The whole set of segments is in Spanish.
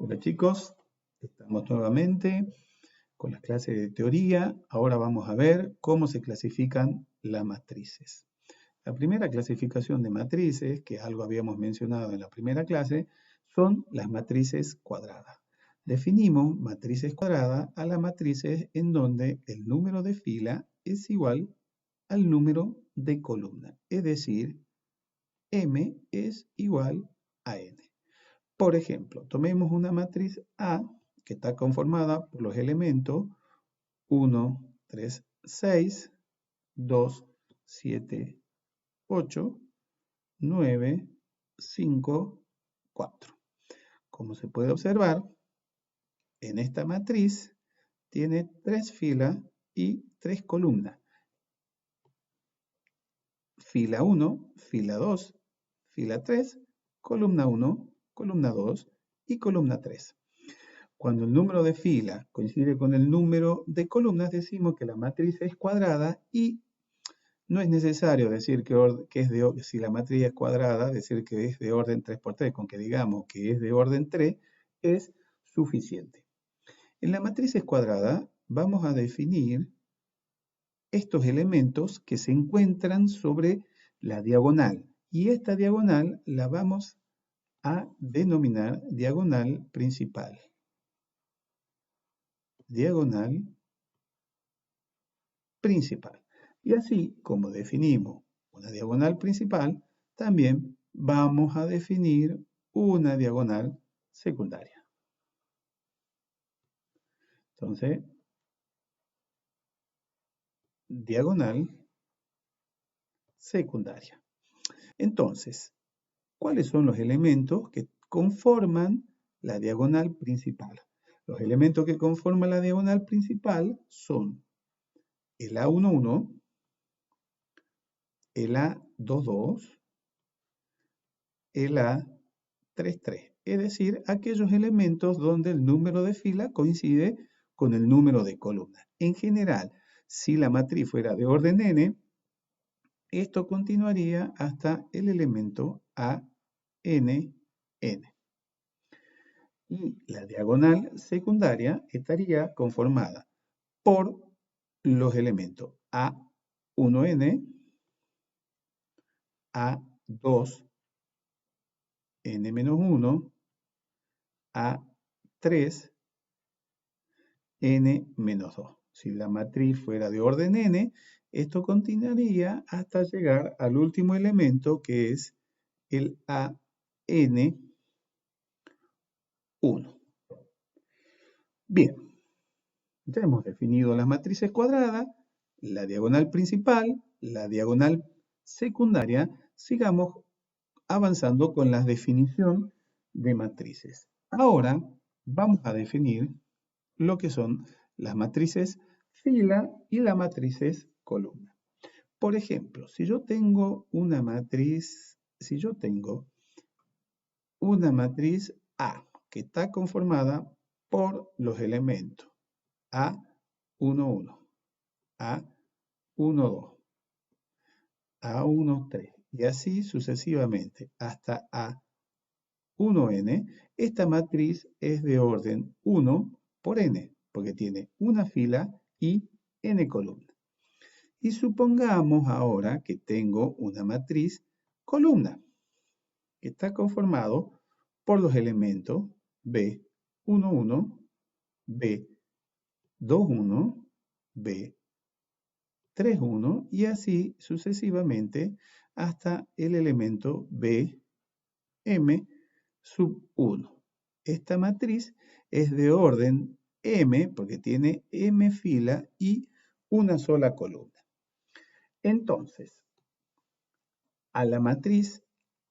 Hola chicos, estamos nuevamente con las clases de teoría. Ahora vamos a ver cómo se clasifican las matrices. La primera clasificación de matrices, que algo habíamos mencionado en la primera clase, son las matrices cuadradas. Definimos matrices cuadradas a las matrices en donde el número de fila es igual al número de columna, es decir, M es igual a N. Por ejemplo, tomemos una matriz A que está conformada por los elementos 1, 3, 6, 2, 7, 8, 9, 5, 4. Como se puede observar, en esta matriz tiene 3 filas y 3 columnas. Fila 1, fila 2, fila 3, columna 1, columna 2 y columna 3. Cuando el número de filas coincide con el número de columnas, decimos que la matriz es cuadrada y no es necesario decir si la matriz es cuadrada, decir que es de orden 3×3, con que digamos que es de orden 3, es suficiente. En la matriz cuadrada vamos a definir estos elementos que se encuentran sobre la diagonal. Y esta diagonal la vamos a denominar diagonal principal. Diagonal principal. Y así como definimos una diagonal principal, también vamos a definir una diagonal secundaria. Entonces, diagonal secundaria. Entonces, ¿cuáles son los elementos que conforman la diagonal principal? Los elementos que conforman la diagonal principal son el A11, el A22, el A33, es decir, aquellos elementos donde el número de fila coincide con el número de columna. En general, si la matriz fuera de orden n, esto continuaría hasta el elemento ANN. Y la diagonal secundaria estaría conformada por los elementos A1n, A2, n-1, A3, n-2. Si la matriz fuera de orden n, esto continuaría hasta llegar al último elemento que es el AN1. Bien, ya hemos definido las matrices cuadradas, la diagonal principal, la diagonal secundaria. Sigamos avanzando con la definición de matrices. Ahora vamos a definir lo que son las matrices fila y las matrices columna. Por ejemplo, si yo tengo una matriz A que está conformada por los elementos A11, A12, A13 y así sucesivamente hasta A1n, esta matriz es de orden 1 por n, porque tiene una fila y n columnas. Y supongamos ahora que tengo una matriz columna, que está conformado por los elementos B11, B21, B31 y así sucesivamente hasta el elemento BM sub 1. Esta matriz es de orden M porque tiene M fila y una sola columna. Entonces, a la matriz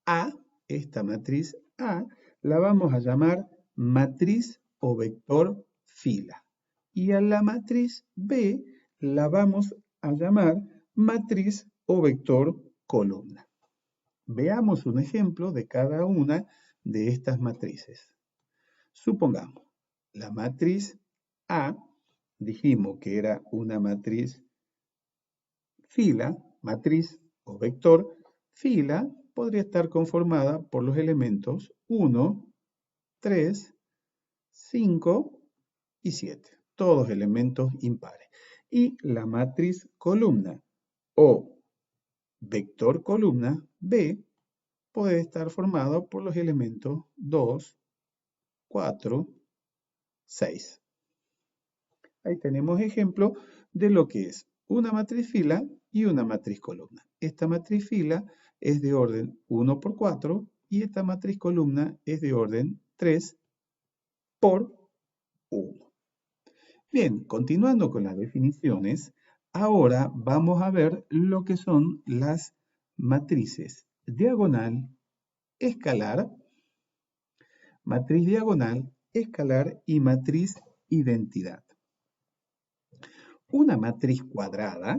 A, esta matriz A, la vamos a llamar matriz o vector fila. Y a la matriz B la vamos a llamar matriz o vector columna. Veamos un ejemplo de cada una de estas matrices. Supongamos, la matriz A, dijimos que era una matriz fila, matriz o vector fila, podría estar conformada por los elementos 1, 3, 5 y 7, todos elementos impares. Y la matriz columna o vector columna B puede estar formado por los elementos 2, 4, 6. Ahí tenemos ejemplo de lo que es una matriz fila y una matriz columna. Esta matriz fila es de orden 1 por 4 y esta matriz columna es de orden 3 por 1. Bien, continuando con las definiciones, ahora vamos a ver lo que son las matrices diagonal, escalar, matriz diagonal, escalar y matriz identidad. Una matriz cuadrada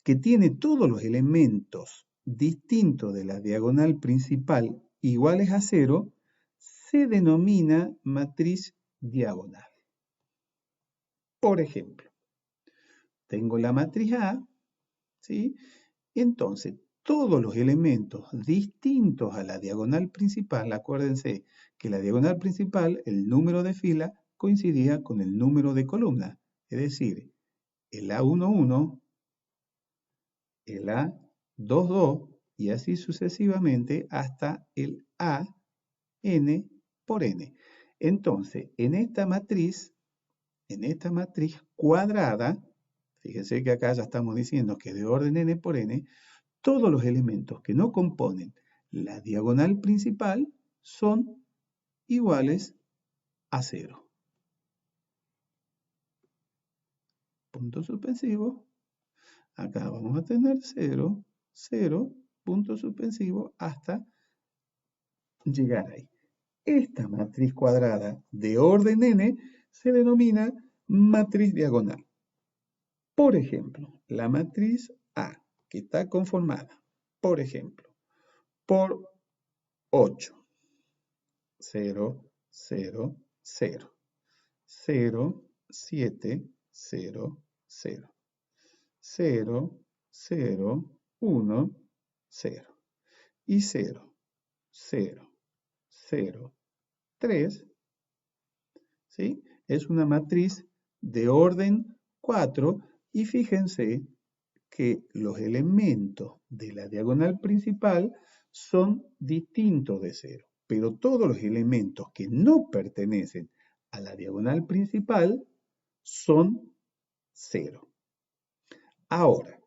que tiene todos los elementos distintos de la diagonal principal iguales a 0, se denomina matriz diagonal. Por ejemplo, tengo la matriz A, ¿sí? Entonces, todos los elementos distintos a la diagonal principal, acuérdense que la diagonal principal, el número de fila, coincidía con el número de columna. Es decir, el A11, el A22 y así sucesivamente hasta el AN por N. Entonces, en esta matriz cuadrada, fíjense que acá ya estamos diciendo que de orden n por n, todos los elementos que no componen la diagonal principal son iguales a 0. Punto suspensivo. Acá vamos a tener 0, 0, punto suspensivo, hasta llegar ahí. Esta matriz cuadrada de orden n se denomina matriz diagonal. Por ejemplo, la matriz A, que está conformada, por ejemplo, por 8, 0, 0, 0, 0, 7, 0, 0, 0, 0, 1, 0, y 0, 0, 0, 3, ¿sí? Es una matriz de orden 4 y fíjense que los elementos de la diagonal principal son distintos de 0, pero todos los elementos que no pertenecen a la diagonal principal son 0. Ahora,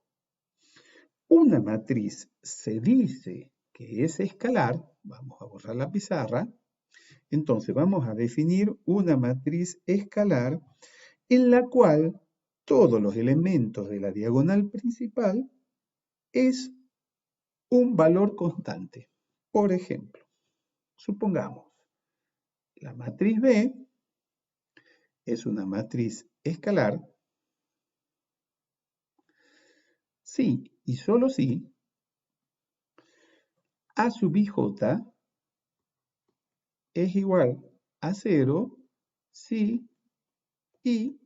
una matriz se dice que es escalar, vamos a borrar la pizarra, entonces vamos a definir una matriz escalar en la cual todos los elementos de la diagonal principal es un valor constante. Por ejemplo, supongamos, la matriz B es una matriz escalar si y solo si A sub ij es igual a 0 si I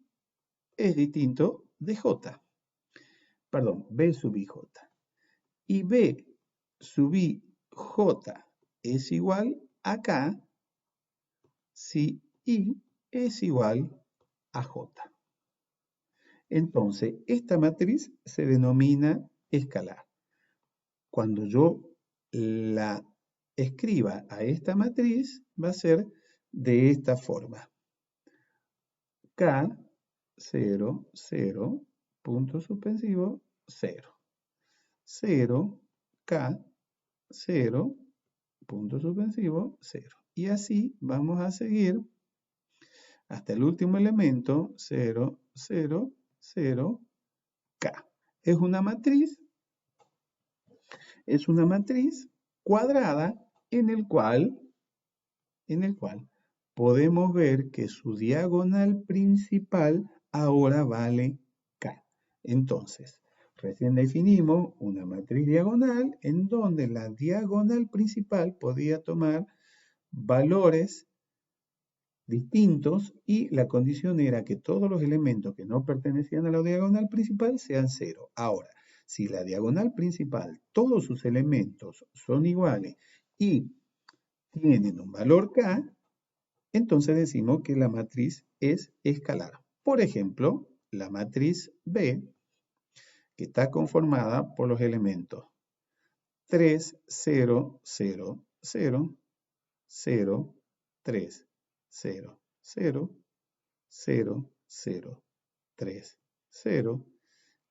es distinto de J. Perdón, B sub ij. Y B sub ij es igual a K si I es igual a J. Entonces, esta matriz se denomina escalar. Cuando yo la escriba a esta matriz, va a ser de esta forma. K, 0, 0, punto suspensivo, 0. 0, K, 0, punto suspensivo, 0. Y así vamos a seguir hasta el último elemento, 0, 0, 0, K. Es una matriz cuadrada en el cual podemos ver que su diagonal principal ahora vale K. Entonces, recién definimos una matriz diagonal en donde la diagonal principal podía tomar valores distintos y la condición era que todos los elementos que no pertenecían a la diagonal principal sean 0. Ahora, si la diagonal principal, todos sus elementos son iguales y tienen un valor K, entonces decimos que la matriz es escalar. Por ejemplo, la matriz B, que está conformada por los elementos 3, 0, 0, 0, 0, 3, 0, 0, 0, 0, 3, 0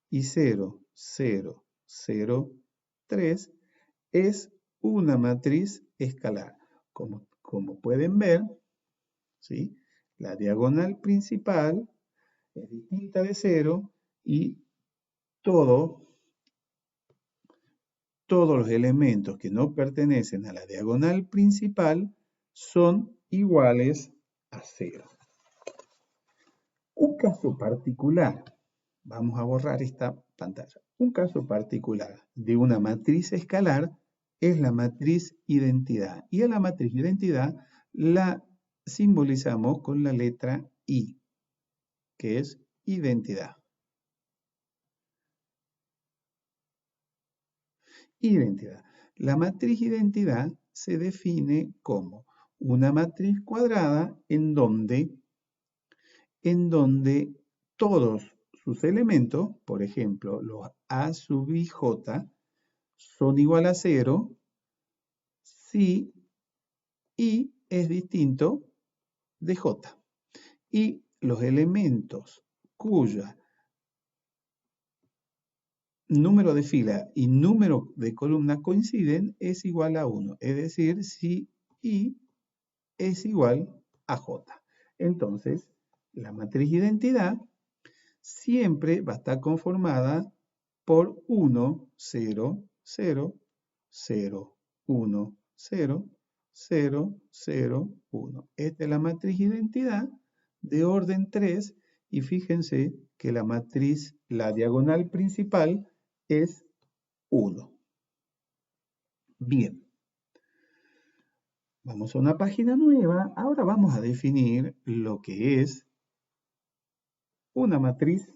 y 0, 0, 0, 3 es una matriz escalar. Como pueden ver, ¿sí? La diagonal principal es distinta de 0 y todos los elementos que no pertenecen a la diagonal principal son iguales a 0. Un caso particular, vamos a borrar esta pantalla. Un caso particular de una matriz escalar es la matriz identidad. Y a la matriz identidad la simbolizamos con la letra I, que es identidad. Identidad. La matriz identidad se define como una matriz cuadrada en donde todos sus elementos, por ejemplo, los A sub I J, son igual a 0 si I es distinto de J. Y los elementos cuya número de fila y número de columna coinciden es igual a 1. Es decir, si I es igual a J. Entonces, la matriz identidad siempre va a estar conformada por 1, 0, 0, 0, 1, 0, 0, 0, 1. Esta es la matriz identidad de orden 3 y fíjense que la matriz, la diagonal principal es 1. Bien. Vamos a una página nueva. Ahora vamos a definir lo que es una matriz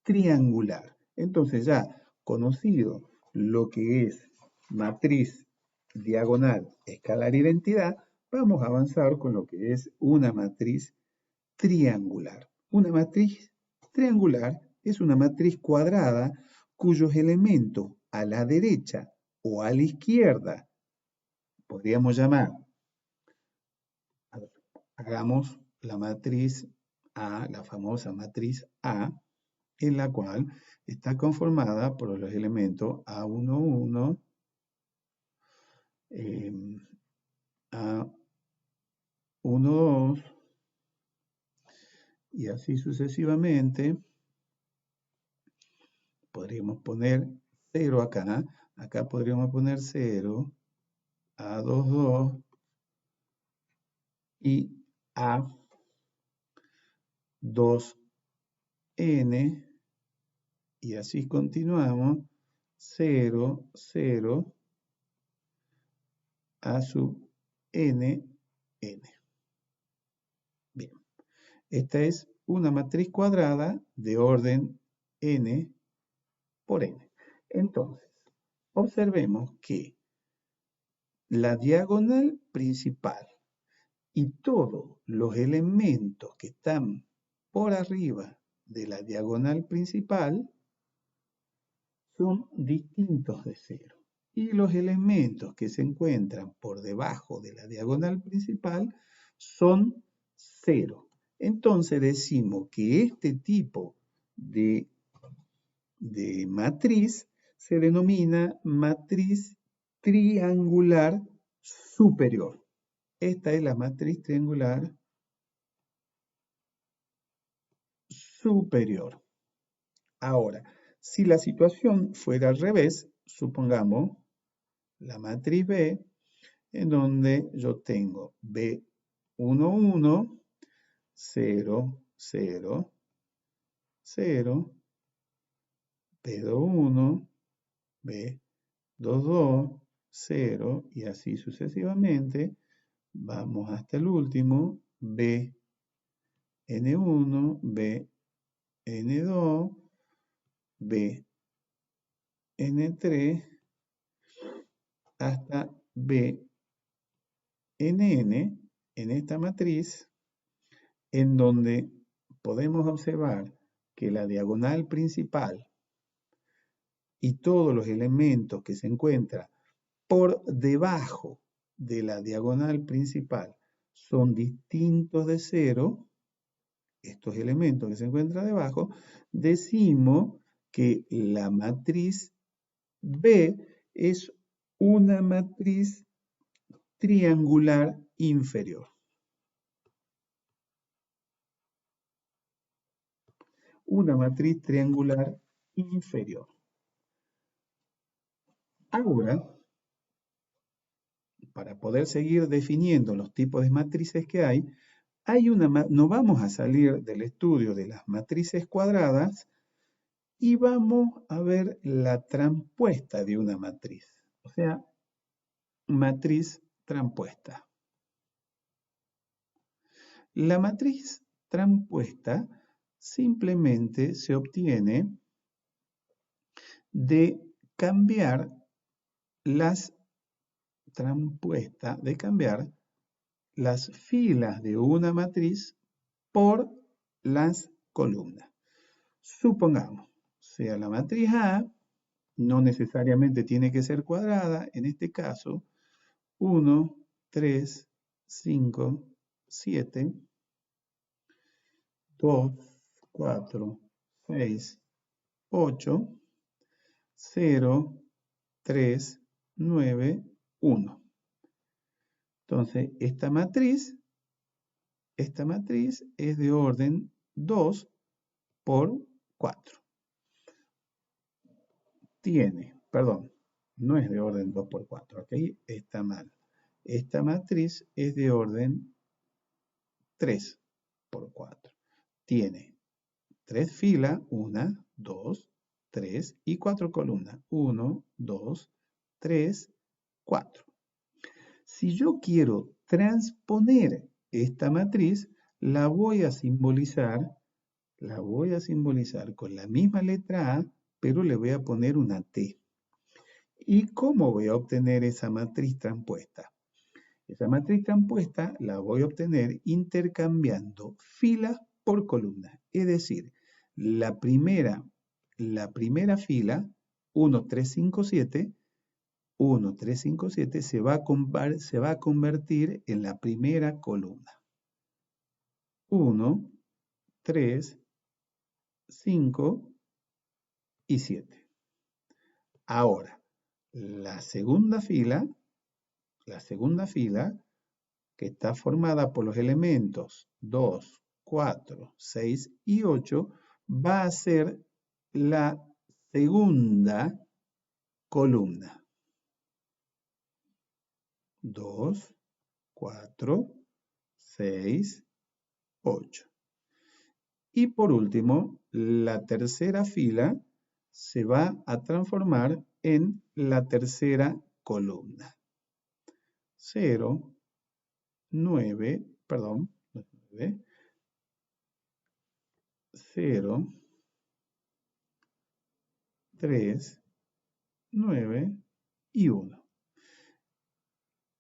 triangular. Entonces ya conocido lo que es matriz diagonal, escalar, identidad, vamos a avanzar con lo que es una matriz triangular. Una matriz triangular es una matriz cuadrada cuyos elementos a la derecha o a la izquierda podríamos llamar, hagamos la matriz A, la famosa matriz A, en la cual está conformada por los elementos A11, A12 y así sucesivamente. Podríamos poner 0 acá, acá podríamos poner 0, A22 y A2n, y así continuamos, 0, 0, A sub n, n. Bien, esta es una matriz cuadrada de orden n por n. Entonces, observemos que la diagonal principal y todos los elementos que están por arriba de la diagonal principal son distintos de 0. Y los elementos que se encuentran por debajo de la diagonal principal son 0. Entonces decimos que este tipo de matriz se denomina matriz triangular superior. Esta es la matriz triangular superior. Ahora, si la situación fuera al revés, supongamos la matriz B, en donde yo tengo B11, 0, 0, 0, B21, B22, 0, y así sucesivamente. Vamos hasta el último, BN1, BN2, BN3, hasta BNN, en esta matriz en donde podemos observar que la diagonal principal y todos los elementos que se encuentran por debajo de la diagonal principal son distintos de 0, estos elementos que se encuentran debajo, decimos que la matriz B es una matriz triangular inferior. Una matriz triangular inferior. Ahora, para poder seguir definiendo los tipos de matrices que hay no vamos a salir del estudio de las matrices cuadradas y vamos a ver la transpuesta de una matriz. O sea, matriz transpuesta. La matriz transpuesta simplemente se obtiene de cambiar las filas de una matriz por las columnas. Supongamos, sea la matriz A, no necesariamente tiene que ser cuadrada, en este caso, 1, 3, 5, 7, 2, 4, 6, 8, 0, 3, 9, 1. Entonces, esta matriz es de orden 2 por 4. No es de orden 2 por 4, ¿ok? Está mal. Esta matriz es de orden 3 por 4. Tiene 3 filas, 1, 2, 3 y 4 columnas. 1, 2, 3, 4. Si yo quiero transponer esta matriz, la voy a simbolizar con la misma letra A, pero le voy a poner una T. ¿Y cómo voy a obtener esa matriz transpuesta? Esa matriz transpuesta la voy a obtener intercambiando filas por columnas. Es decir, la primera fila, 1, 3, 5, 7, 1, 3, 5, 7, se va a convertir en la primera columna. 1, 3, 5 y 7. Ahora, la segunda fila, que está formada por los elementos 2, 4, 6 y 8, va a ser la segunda columna. 2, 4, 6, 8. Y por último, la tercera fila se va a transformar en la tercera columna. 0, 9, 0, 3, 9 y 1.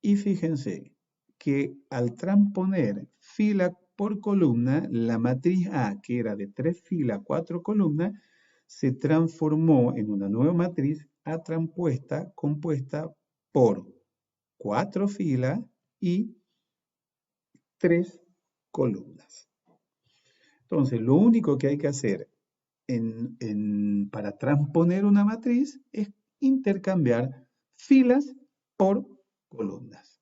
Y fíjense que al transponer fila por columna, la matriz A, que era de 3 filas, 4 columnas, se transformó en una nueva matriz A transpuesta compuesta por 4 filas y 3 columnas. Entonces, lo único que hay que hacer para transponer una matriz es intercambiar filas por columnas.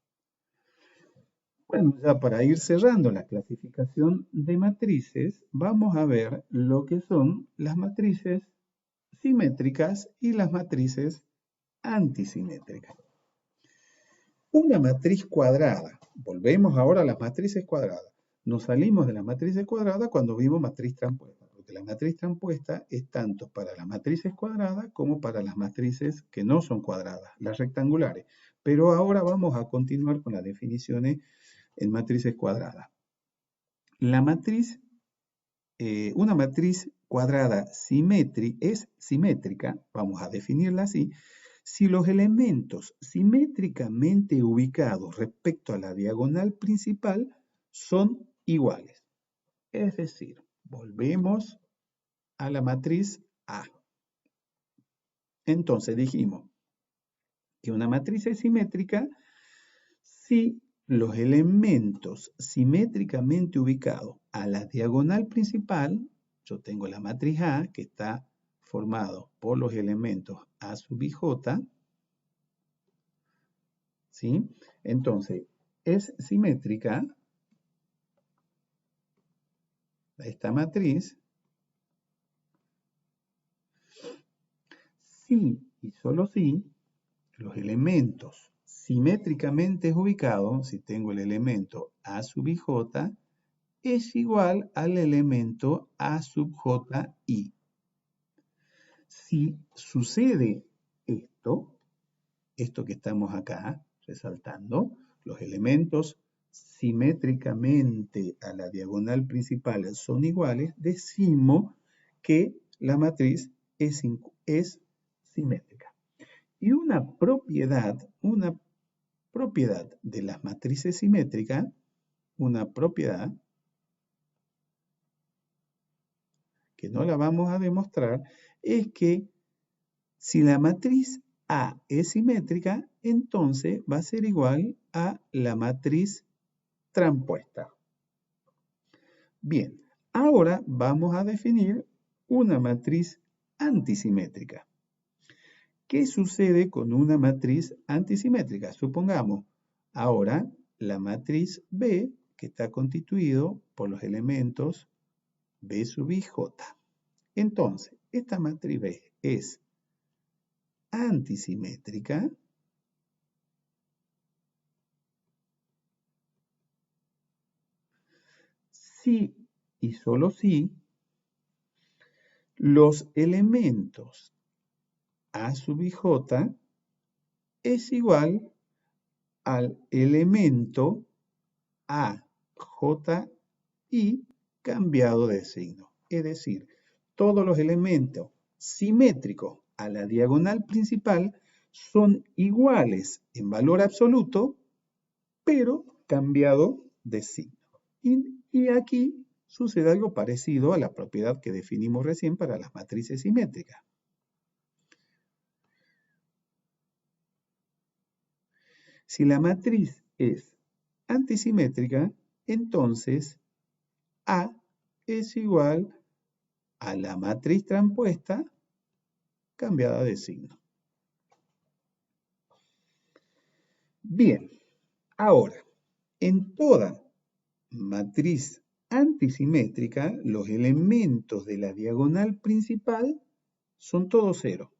Bueno, ya para ir cerrando la clasificación de matrices, vamos a ver lo que son las matrices simétricas y las matrices antisimétricas. Una matriz cuadrada, volvemos ahora a las matrices cuadradas. Nos salimos de las matrices cuadradas cuando vimos matriz transpuesta, porque la matriz transpuesta es tanto para las matrices cuadradas como para las matrices que no son cuadradas, las rectangulares. Pero ahora vamos a continuar con las definiciones en matrices cuadradas. Una matriz cuadrada es simétrica, vamos a definirla así, si los elementos simétricamente ubicados respecto a la diagonal principal son iguales. Es decir, volvemos a la matriz A. Entonces dijimos que una matriz es simétrica si los elementos simétricamente ubicados a la diagonal principal, yo tengo la matriz A que está formado por los elementos A sub i j, ¿sí? Entonces, es simétrica esta matriz si y solo si los elementos simétricamente ubicados, si tengo el elemento A sub i j, es igual al elemento A sub j i. Si sucede esto que estamos acá resaltando, los elementos simétricamente a la diagonal principal son iguales, decimos que la matriz es simétrica. Y una propiedad de las matrices simétricas, una propiedad que no la vamos a demostrar, es que si la matriz A es simétrica, entonces va a ser igual a la matriz transpuesta. Bien, ahora vamos a definir una matriz antisimétrica. ¿Qué sucede con una matriz antisimétrica? Supongamos ahora la matriz B, que está constituido por los elementos B sub i j. Entonces, esta matriz B es antisimétrica si y solo si los elementos A sub i j es igual al elemento A j i cambiado de signo. Es decir, todos los elementos simétricos a la diagonal principal son iguales en valor absoluto, pero cambiado de signo. Y aquí sucede algo parecido a la propiedad que definimos recién para las matrices simétricas. Si la matriz es antisimétrica, entonces A es igual a la matriz transpuesta cambiada de signo. Bien, ahora, en toda matriz antisimétrica, los elementos de la diagonal principal son todos cero.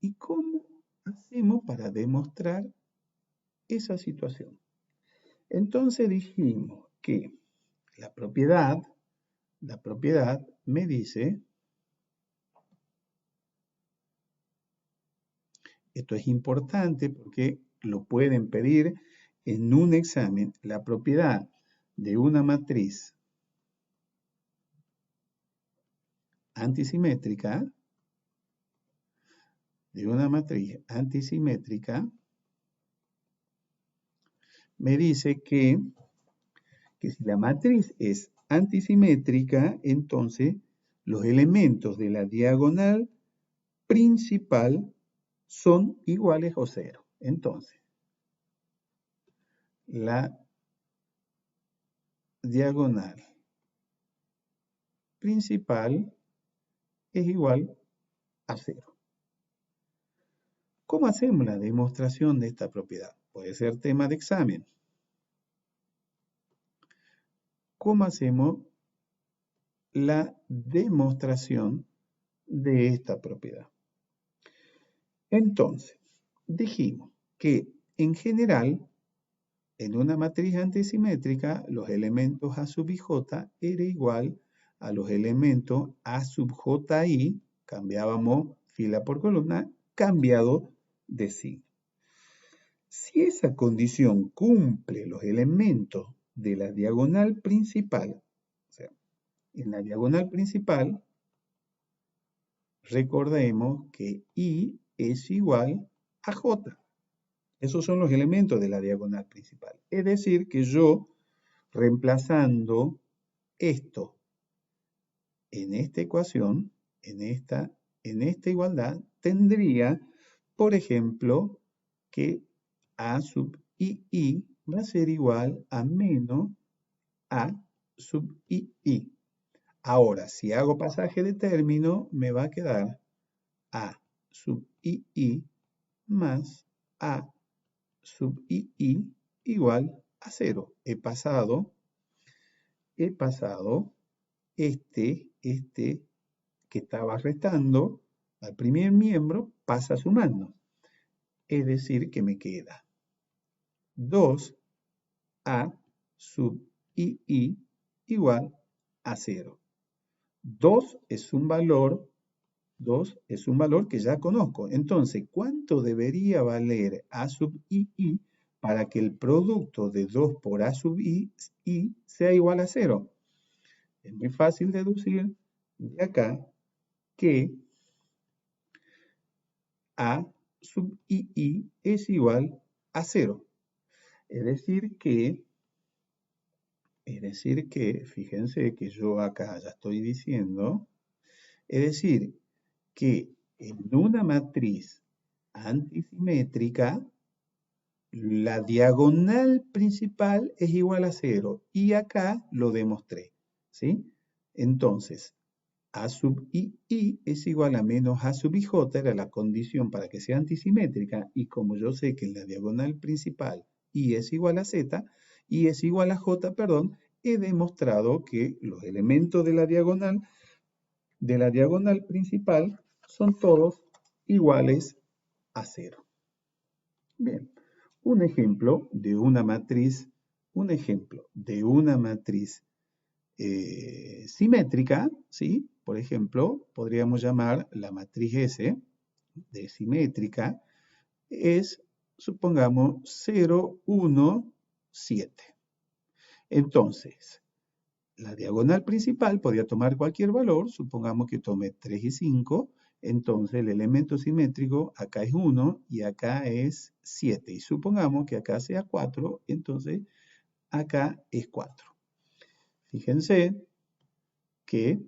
¿Y cómo hacemos para demostrar esa situación? Entonces dijimos que la propiedad me dice, esto es importante porque lo pueden pedir en un examen, la propiedad de una matriz antisimétrica, me dice que si la matriz es antisimétrica, entonces los elementos de la diagonal principal son iguales o cero. Entonces, la diagonal principal es igual a cero. ¿Cómo hacemos la demostración de esta propiedad? Puede ser tema de examen. ¿Cómo hacemos la demostración de esta propiedad? Entonces, dijimos que en general, en una matriz antisimétrica, los elementos A sub i j era igual a los elementos A sub j i, cambiábamos fila por columna, cambiado de signo. Si esa condición cumple los elementos de la diagonal principal, o sea, en la diagonal principal, recordemos que I es igual a J. Esos son los elementos de la diagonal principal. Es decir, que yo, reemplazando esto en esta ecuación, en esta igualdad, tendría, por ejemplo, que A sub II va a ser igual a menos A sub II. Ahora, si hago pasaje de término, me va a quedar A sub II más A sub II igual a 0. He pasado este que estaba restando al primer miembro, pasa sumando. Es decir, que me queda 2A sub II igual a 0. 2 es un valor que ya conozco. Entonces, ¿cuánto debería valer A sub II para que el producto de 2 por A sub I sea igual a 0? Es muy fácil deducir de acá que A sub II es igual a 0. Es decir que, fíjense que yo acá ya estoy diciendo, es decir, que en una matriz antisimétrica, la diagonal principal es igual a 0. Y acá lo demostré, ¿sí? Entonces, A sub II es igual a menos A sub IJ, era la condición para que sea antisimétrica, y como yo sé que en la diagonal principal I es igual a Z, I es igual a J, perdón, he demostrado que los elementos de la diagonal principal son todos iguales a 0. Bien, un ejemplo de una matriz simétrica, ¿sí? Por ejemplo, podríamos llamar la matriz S de simétrica, es, supongamos, 0, 1, 7. Entonces, la diagonal principal podría tomar cualquier valor, supongamos que tome 3 y 5, entonces el elemento simétrico acá es 1 y acá es 7. Y supongamos que acá sea 4, entonces acá es 4. Fíjense que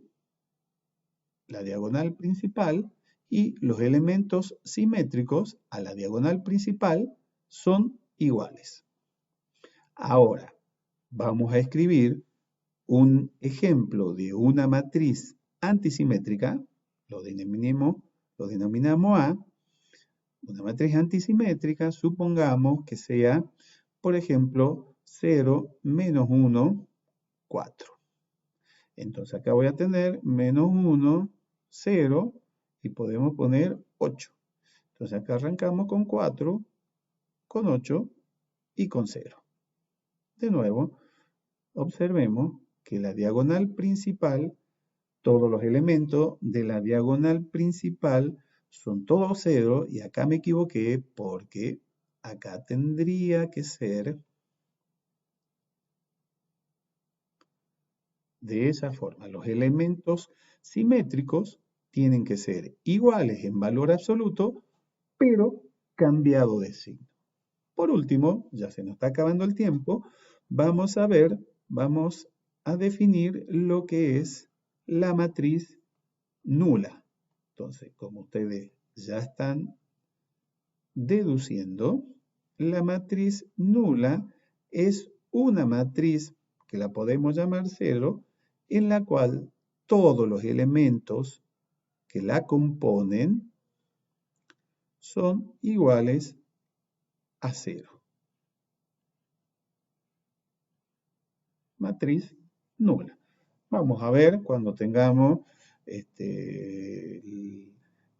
la diagonal principal y los elementos simétricos a la diagonal principal son iguales. Ahora, vamos a escribir un ejemplo de una matriz antisimétrica, lo denominamos A, una matriz antisimétrica, supongamos que sea, por ejemplo, 0, menos 1, 4. Entonces acá voy a tener menos 1, 0, y podemos poner 8. Entonces acá arrancamos con 4, con 8 y con 0. De nuevo, observemos que la diagonal principal, todos los elementos de la diagonal principal son todos 0, y acá me equivoqué porque acá tendría que ser de esa forma. Los elementos simétricos tienen que ser iguales en valor absoluto, pero cambiado de signo. Por último, ya se nos está acabando el tiempo, vamos a definir lo que es la matriz nula. Entonces, como ustedes ya están deduciendo, la matriz nula es una matriz que la podemos llamar 0, en la cual todos los elementos que la componen son iguales a 0. Matriz nula. Vamos a ver cuando tengamos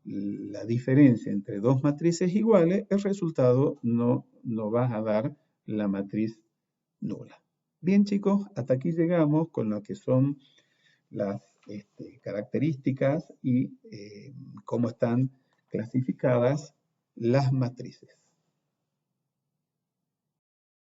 la diferencia entre dos matrices iguales, el resultado no va a dar la matriz nula. Bien, chicos, hasta aquí llegamos con lo que son las características y cómo están clasificadas las matrices.